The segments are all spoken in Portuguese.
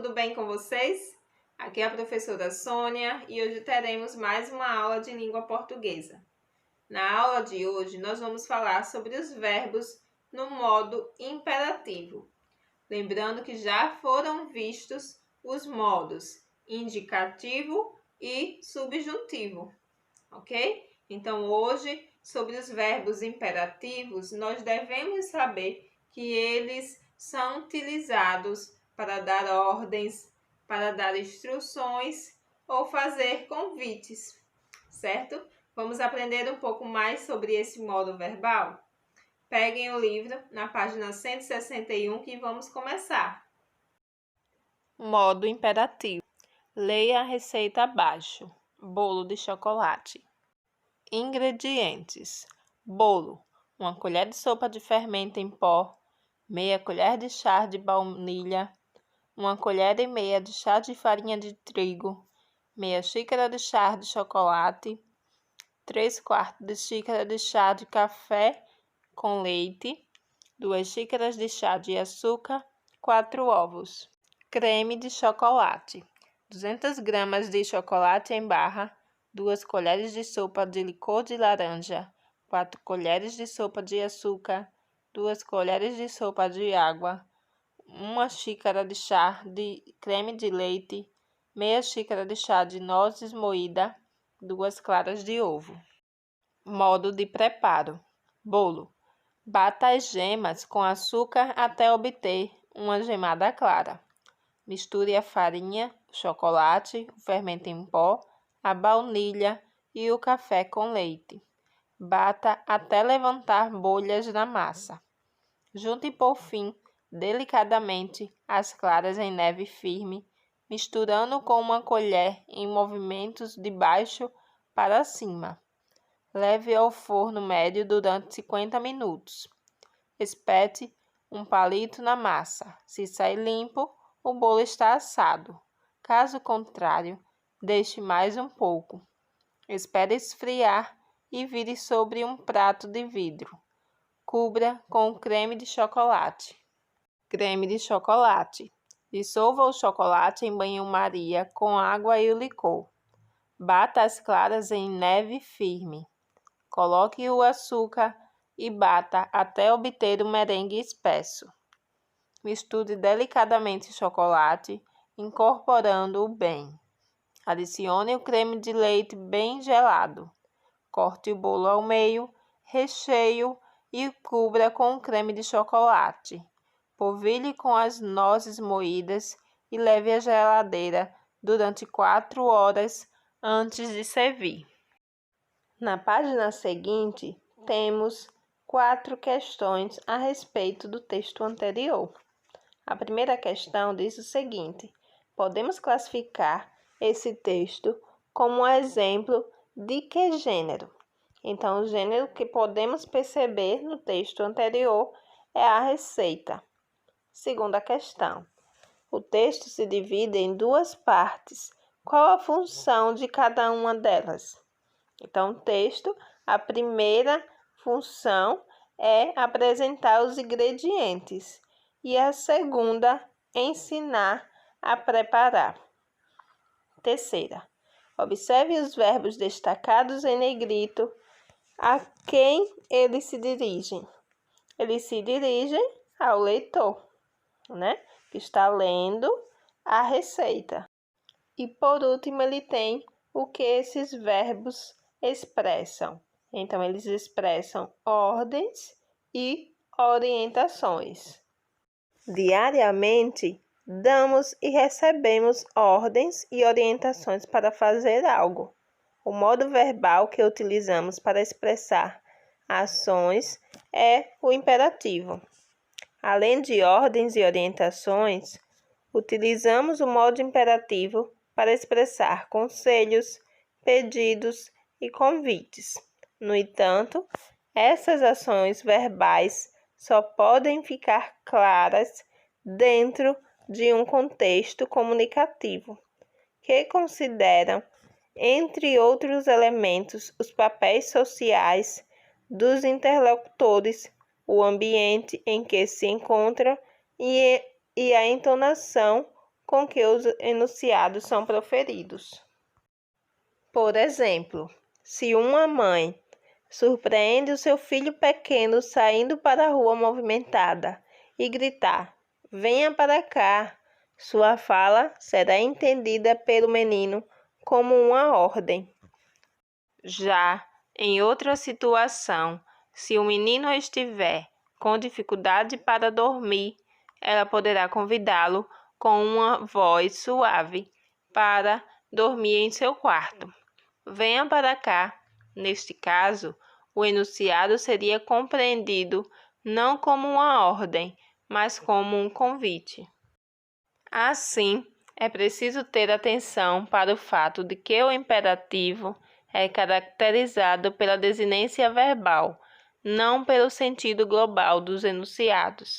tudo bem com vocês? Aqui é a professora Sônia e hoje teremos mais uma aula de língua portuguesa. Na aula de hoje, nós vamos falar sobre os verbos no modo imperativo. Lembrando que já foram vistos os modos indicativo e subjuntivo, ok? Então, hoje, sobre os verbos imperativos, nós devemos saber que eles são utilizados para dar ordens, para dar instruções ou fazer convites, certo? Vamos aprender um pouco mais sobre esse modo verbal? Peguem o livro na página 161 que vamos começar. Modo imperativo. Leia a receita abaixo. Bolo de chocolate. Ingredientes: bolo, 1 colher de sopa de fermento em pó, meia colher de chá de baunilha, 1 colher e meia de chá de farinha de trigo, meia xícara de chá de chocolate, 3/4 de xícara de chá de café com leite, 2 xícaras de chá de açúcar, 4 ovos. Creme de chocolate: 200 gramas de chocolate em barra, 2 colheres de sopa de licor de laranja, 4 colheres de sopa de açúcar, 2 colheres de sopa de água, 1 xícara de chá de creme de leite, meia xícara de chá de nozes moídas, 2 claras de ovo. Modo de preparo: bolo. Bata as gemas com açúcar até obter uma gemada clara. Misture a farinha, o chocolate, o fermento em pó, a baunilha e o café com leite. Bata até levantar bolhas na massa. Junte por fim, delicadamente, as claras em neve firme, misturando com uma colher em movimentos de baixo para cima. Leve ao forno médio durante 50 minutos. Espete um palito na massa. Se sair limpo, o bolo está assado. Caso contrário, deixe mais um pouco. Espere esfriar e vire sobre um prato de vidro. Cubra com creme de chocolate. Creme de chocolate. Dissolva o chocolate em banho-maria com água e o licor. Bata as claras em neve firme. Coloque o açúcar e bata até obter um merengue espesso. Misture delicadamente o chocolate, incorporando-o bem. Adicione o creme de leite bem gelado. Corte o bolo ao meio, recheie-o e cubra com o creme de chocolate. Polvilhe com as nozes moídas e leve à geladeira durante 4 horas antes de servir. Na página seguinte, temos 4 questões a respeito do texto anterior. A primeira questão diz o seguinte: podemos classificar esse texto como um exemplo de que gênero? Então, o gênero que podemos perceber no texto anterior é a receita. Segunda questão: o texto se divide em 2 partes. Qual a função de cada uma delas? Então, o texto, a primeira função é apresentar os ingredientes e a segunda, ensinar a preparar. Terceira, observe os verbos destacados em negrito. A quem eles se dirigem? Eles se dirigem ao leitor, né? Que está lendo a receita. E por último, ele tem o que esses verbos expressam. Então, eles expressam ordens e orientações. Diariamente, damos e recebemos ordens e orientações para fazer algo. O modo verbal que utilizamos para expressar ações é o imperativo. Além de ordens e orientações, utilizamos o modo imperativo para expressar conselhos, pedidos e convites. No entanto, essas ações verbais só podem ficar claras dentro de um contexto comunicativo, que consideram, entre outros elementos, os papéis sociais dos interlocutores, o ambiente em que se encontram e a entonação com que os enunciados são proferidos. Por exemplo, se uma mãe surpreende o seu filho pequeno saindo para a rua movimentada e gritar: "Venha para cá!", sua fala será entendida pelo menino como uma ordem. Já em outra situação, se o menino estiver com dificuldade para dormir, ela poderá convidá-lo com uma voz suave para dormir em seu quarto. "Venha para cá". Neste caso, o enunciado seria compreendido não como uma ordem, mas como um convite. Assim, é preciso ter atenção para o fato de que o imperativo é caracterizado pela desinência verbal, não pelo sentido global dos enunciados.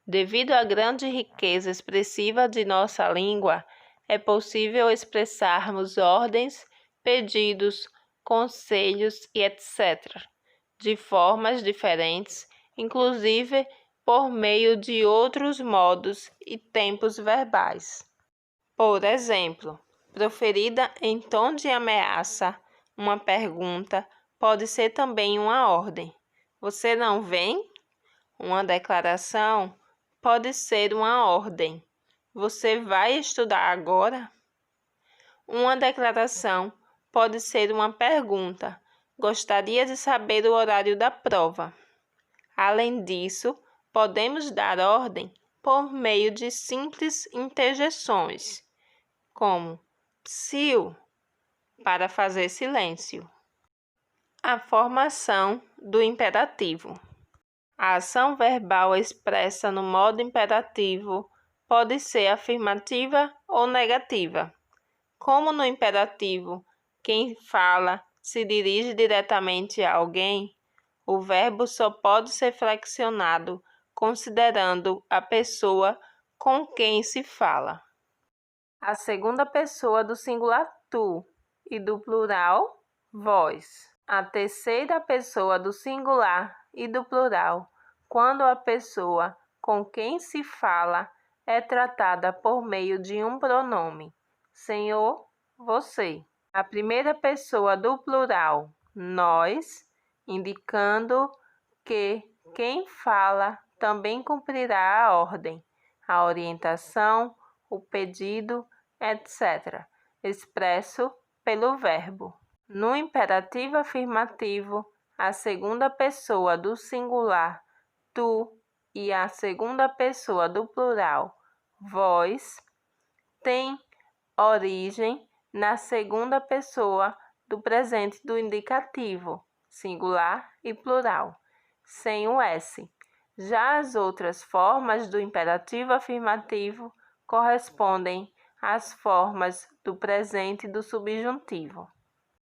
Devido à grande riqueza expressiva de nossa língua, é possível expressarmos ordens, pedidos, conselhos e etc., de formas diferentes, inclusive por meio de outros modos e tempos verbais. Por exemplo, proferida em tom de ameaça, uma pergunta pode ser também uma ordem. "Você não vem?" Uma declaração pode ser uma ordem. "Você vai estudar agora?" Uma declaração pode ser uma pergunta. "Gostaria de saber o horário da prova?" Além disso, podemos dar ordem por meio de simples interjeições, como psiu, para fazer silêncio. A formação do imperativo. A ação verbal expressa no modo imperativo pode ser afirmativa ou negativa. Como no imperativo, quem fala se dirige diretamente a alguém, o verbo só pode ser flexionado considerando a pessoa com quem se fala. A segunda pessoa do singular tu e do plural vós. A terceira pessoa do singular e do plural, quando a pessoa com quem se fala é tratada por meio de um pronome: senhor, você. A primeira pessoa do plural, nós, indicando que quem fala também cumprirá a ordem, a orientação, o pedido, etc., expresso pelo verbo. No imperativo afirmativo, a segunda pessoa do singular, tu, e a segunda pessoa do plural, vós, tem origem na segunda pessoa do presente do indicativo, singular e plural, sem o S. Já as outras formas do imperativo afirmativo correspondem às formas do presente do subjuntivo.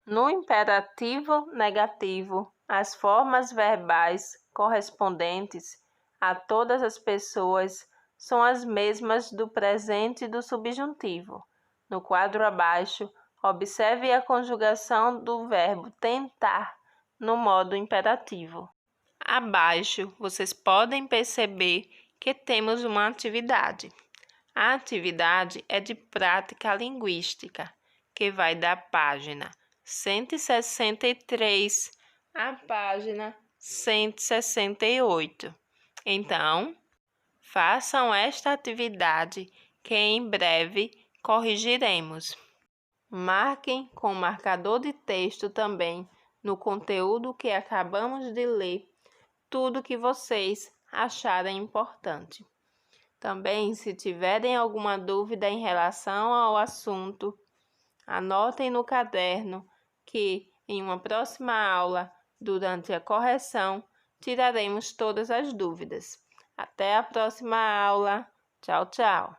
No imperativo negativo, as formas verbais correspondentes a todas as pessoas são as mesmas do presente do subjuntivo. No quadro abaixo, observe a conjugação do verbo tentar no modo imperativo. Abaixo, vocês podem perceber que temos uma atividade. A atividade é de prática linguística, que vai da página 163 à página 168. Então, façam esta atividade que em breve corrigiremos. Marquem com marcador de texto também no conteúdo que acabamos de ler tudo que vocês acharem importante. Também, se tiverem alguma dúvida em relação ao assunto, anotem no caderno que, em uma próxima aula, durante a correção, tiraremos todas as dúvidas. Até a próxima aula. Tchau, tchau!